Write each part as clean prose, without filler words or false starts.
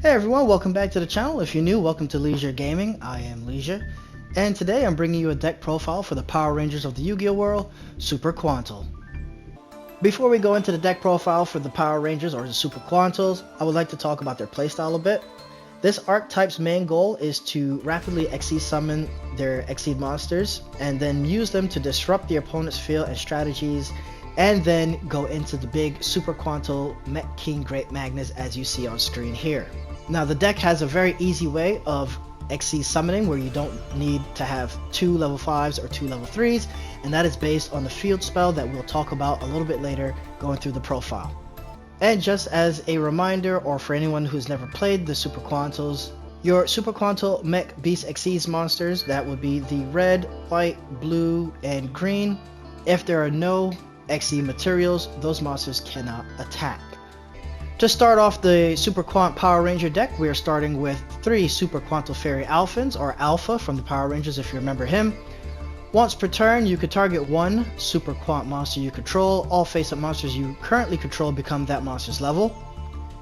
Hey everyone, welcome back to the channel. If you're new, welcome to Leisure Gaming. I am Leisure, and today I'm bringing you a deck profile for the Power Rangers of the Yu-Gi-Oh world, Super Quantal. Before we go into the deck profile for the Power Rangers or the Super Quantals, I would like to talk about their playstyle a bit. This archetype's main goal is to rapidly Xyz summon their Xyz monsters and then use them to disrupt the opponent's field and strategies, and then go into the big Super Quantal Mech King Great Magnus as you see on screen here. Now the deck has a very easy way of Xyz summoning where you don't need to have 2 level 5s or 2 level 3s, and that is based on the field spell that we'll talk about a little bit later going through the profile. And just as a reminder, or for anyone who's never played the Super Quantals, your Super Quantal Mech Beast Xyz monsters, that would be the red, white, blue, and green. If there are no Xyz materials, those monsters cannot attack. To start off the Super Quant Power Ranger deck, we are starting with 3 Super Quantal Fairy Alphans, or Alpha from the Power Rangers if you remember him. Once per turn, you could target 1 Super Quant monster you control. All face-up monsters you currently control become that monster's level.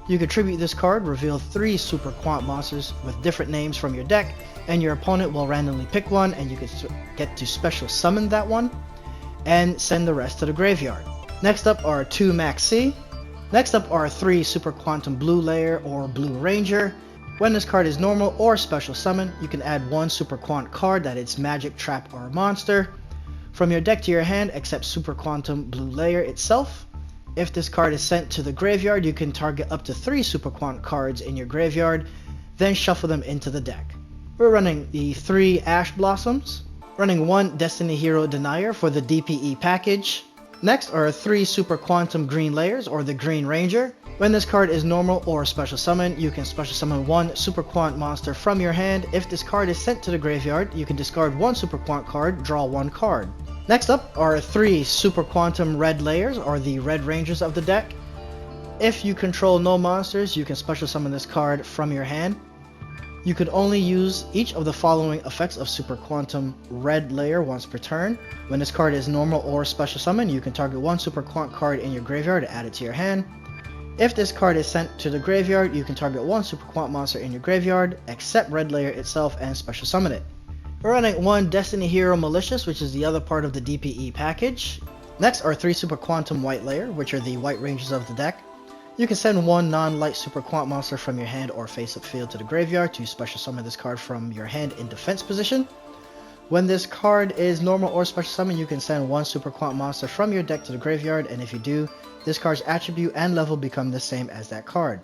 You contribute this card, reveal 3 Super Quant monsters with different names from your deck, and your opponent will randomly pick one, and you can get to special summon that one, and send the rest to the graveyard. Next up are 2 Max C. Next up are 3 Super Quantum Blue Layer or Blue Ranger. When this card is normal or special summon, you can add 1 Super Quant card that is magic, trap, or monster from your deck to your hand except Super Quantum Blue Layer itself. If this card is sent to the graveyard, you can target up to 3 Super Quant cards in your graveyard, then shuffle them into the deck. We're running the 3 Ash Blossoms, running 1 Destiny Hero Denier for the DPE package. Next are 3 Super Quantum Green Layers, or the Green Ranger. When this card is normal or special summon, you can special summon 1 Super Quant monster from your hand. If this card is sent to the graveyard, you can discard 1 Super Quant card, draw 1 card. Next up are 3 Super Quantum Red Layers, or the Red Rangers of the deck. If you control no monsters, you can special summon this card from your hand. You could only use each of the following effects of Super Quantum Red Layer once per turn. When this card is normal or special summon, you can target 1 Super Quant card in your graveyard and add it to your hand. If this card is sent to the graveyard, you can target 1 Super Quant monster in your graveyard, except Red Layer itself, and special summon it. We're running 1 Destiny Hero Malicious, which is the other part of the DPE package. Next are 3 Super Quantum White Layer, which are the White Rangers of the deck. You can send 1 non-light Super Quant monster from your hand or face-up field to the graveyard to special summon this card from your hand in defense position. When this card is normal or special summon, you can send 1 Super Quant monster from your deck to the graveyard, and if you do, this card's attribute and level become the same as that card.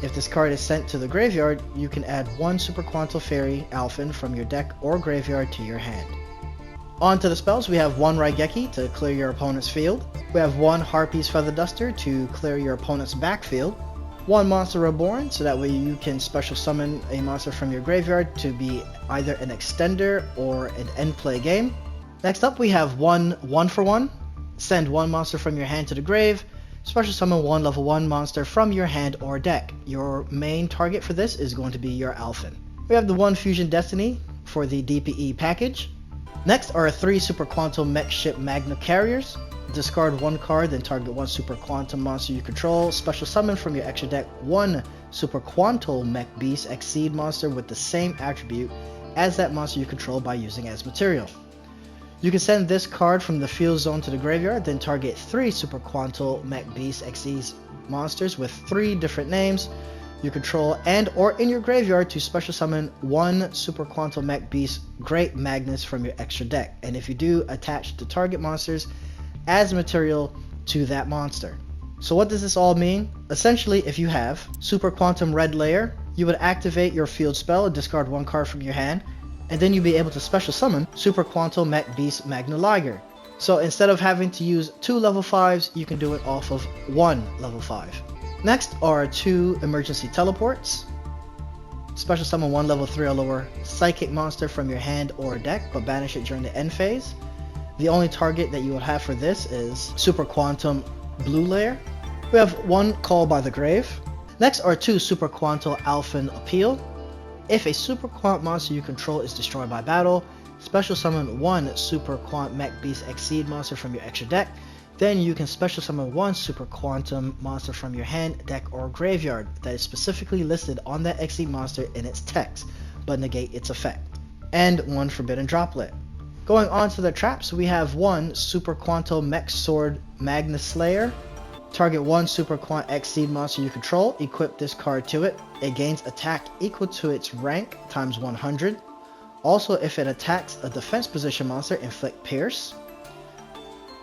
If this card is sent to the graveyard, you can add 1 Super Quantal Fairy Alphan from your deck or graveyard to your hand. On to the spells, we have 1 Raigeki to clear your opponent's field. We have 1 Harpy's Feather Duster to clear your opponent's backfield. 1 Monster Reborn, so that way you can special summon a monster from your graveyard to be either an extender or an end play game. Next up we have 1 1-for-1. Send 1 monster from your hand to the grave. Special summon 1 level 1 monster from your hand or deck. Your main target for this is going to be your Alphan. We have the 1 Fusion Destiny for the DPE package. Next are 3 Super Quantum Mech Ship Magna Carriers. Discard 1 card, then target 1 Super Quantum monster you control. Special summon from your extra deck 1 Super Quantal Mech Beast Xyz monster with the same attribute as that monster you control by using as material. You can send this card from the field zone to the graveyard, then target 3 Super Quantal Mech Beast Xyz monsters with 3 different names you control and or in your graveyard to special summon 1 Super Quantal Mech Beast Great Magnus from your extra deck, and if you do, attach the target monsters as material to that monster. So what does this all mean? Essentially, if you have Super Quantum Red Layer, you would activate your field spell and discard 1 card from your hand, and then you'll be able to special summon Super Quantal Mech Beast Magna Liger. So instead of having to use 2 level 5s, you can do it off of 1 level 5. Next are 2 Emergency Teleports. Special summon 1 level 3 or lower Psychic monster from your hand or deck, but banish it during the end phase. The only target that you will have for this is Super Quantum Blue Layer. We have 1 Call by the Grave. Next are 2 Super Quantal Alphan Appeal. If a Super Quant monster you control is destroyed by battle, special summon 1 Super Quant Mech Beast Xyz monster from your extra deck. Then you can special summon one Super Quantum monster from your hand, deck, or graveyard that is specifically listed on that XE monster in its text, but negate its effect. And one Forbidden Droplet. Going on to the traps, we have one Super Quanto Mech Sword Magna Slayer. Target one Super Quant XE monster you control, equip this card to it. It gains attack equal to its rank times 100. Also, if it attacks a defense position monster, inflict Pierce.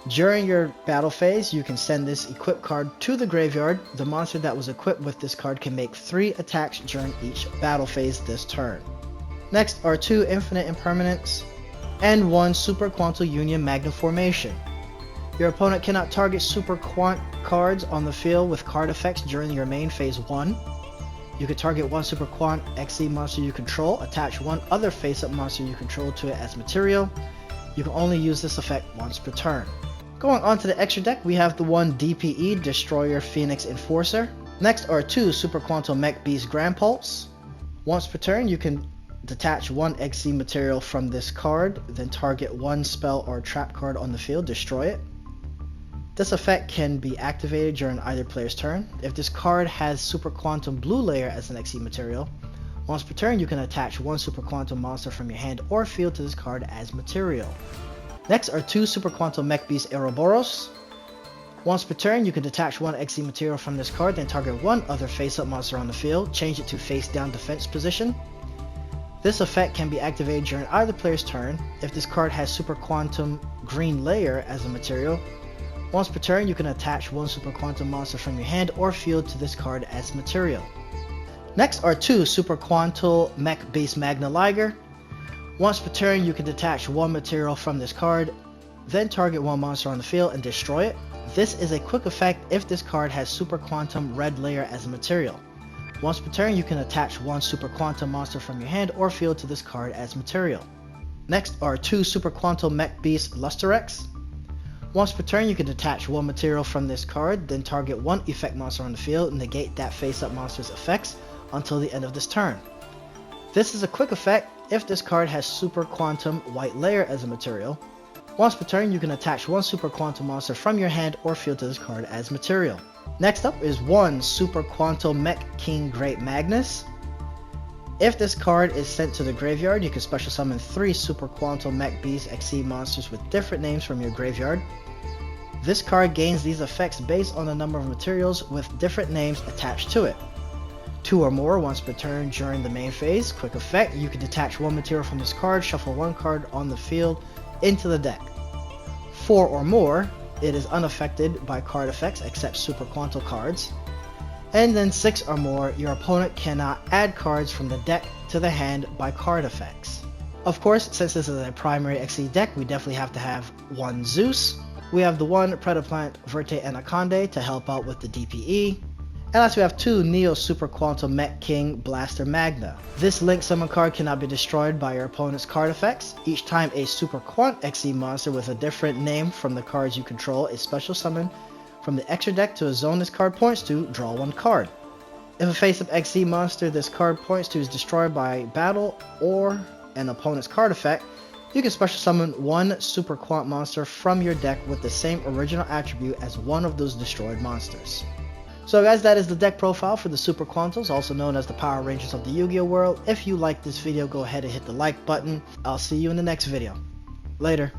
During your battle phase, you can send this equipped card to the graveyard. The monster that was equipped with this card can make 3 attacks during each battle phase this turn. Next are 2 Infinite Impermanents and 1 Super Quantal Union Magna Formation. Your opponent cannot target Super Quant cards on the field with card effects during your main phase 1. You can target one Super Quant XE monster you control, attach one other face-up monster you control to it as material. You can only use this effect once per turn. Going on to the extra deck, we have the one DPE Destroyer Phoenix Enforcer. Next are 2 Super Quantal Mech Beast Grand Pulse. Once per turn, you can detach one XE material from this card, then target one spell or trap card on the field, destroy it. This effect can be activated during either player's turn. If this card has Super Quantum Blue Layer as an XE material, once per turn you can attach one Super Quantum monster from your hand or field to this card as material. Next are 2 Super Quantum Mech Beast Ouroboros. Once per turn you can detach one XE material from this card, then target one other face-up monster on the field, change it to face-down defense position. This effect can be activated during either player's turn. If this card has Super Quantum Green Layer as a material, once per turn you can attach one Super Quantum monster from your hand or field to this card as material. Next are 2 Super Quantal Mech Beast Magna Liger. Once per turn you can detach one material from this card, then target one monster on the field and destroy it. This is a quick effect if this card has Super Quantum Red Layer as a material. Once per turn you can attach one Super Quantum monster from your hand or field to this card as material. Next are 2 Super Quantal Mech Beast Lusterex. Once per turn you can detach one material from this card, then target one effect monster on the field and negate that face-up monster's effects until the end of this turn. This is a quick effect if this card has Super Quantum White Layer as a material. Once per turn you can attach one Super Quantum monster from your hand or field to this card as material. Next up is 1 Super Quantal Mech King Great Magnus. If this card is sent to the graveyard, you can special summon 3 Super Quantal Mech Beast XE monsters with different names from your graveyard. This card gains these effects based on the number of materials with different names attached to it. 2 or more once per turn during the main phase. Quick effect, you can detach one material from this card, shuffle one card on the field into the deck. 4 or more, it is unaffected by card effects except Super Quantal cards. And then 6 or more, your opponent cannot add cards from the deck to the hand by card effects. Of course, since this is a primary XE deck, we definitely have to have one Zeus. We have the one Predaplant Verte Anaconda to help out with the DPE. And last we have 2 Neo Super Quantum Mech King Blaster Magna. This link summon card cannot be destroyed by your opponent's card effects. Each time a Super Quant XE monster with a different name from the cards you control is special summoned from the extra deck to a zone this card points to, draw one card. If a face-up XE monster this card points to is destroyed by battle or an opponent's card effect, you can special summon one Super Quant monster from your deck with the same original attribute as one of those destroyed monsters. So guys, that is the deck profile for the Super Quantals, also known as the Power Rangers of the Yu-Gi-Oh world. If you liked this video, go ahead and hit the like button. I'll see you in the next video. Later.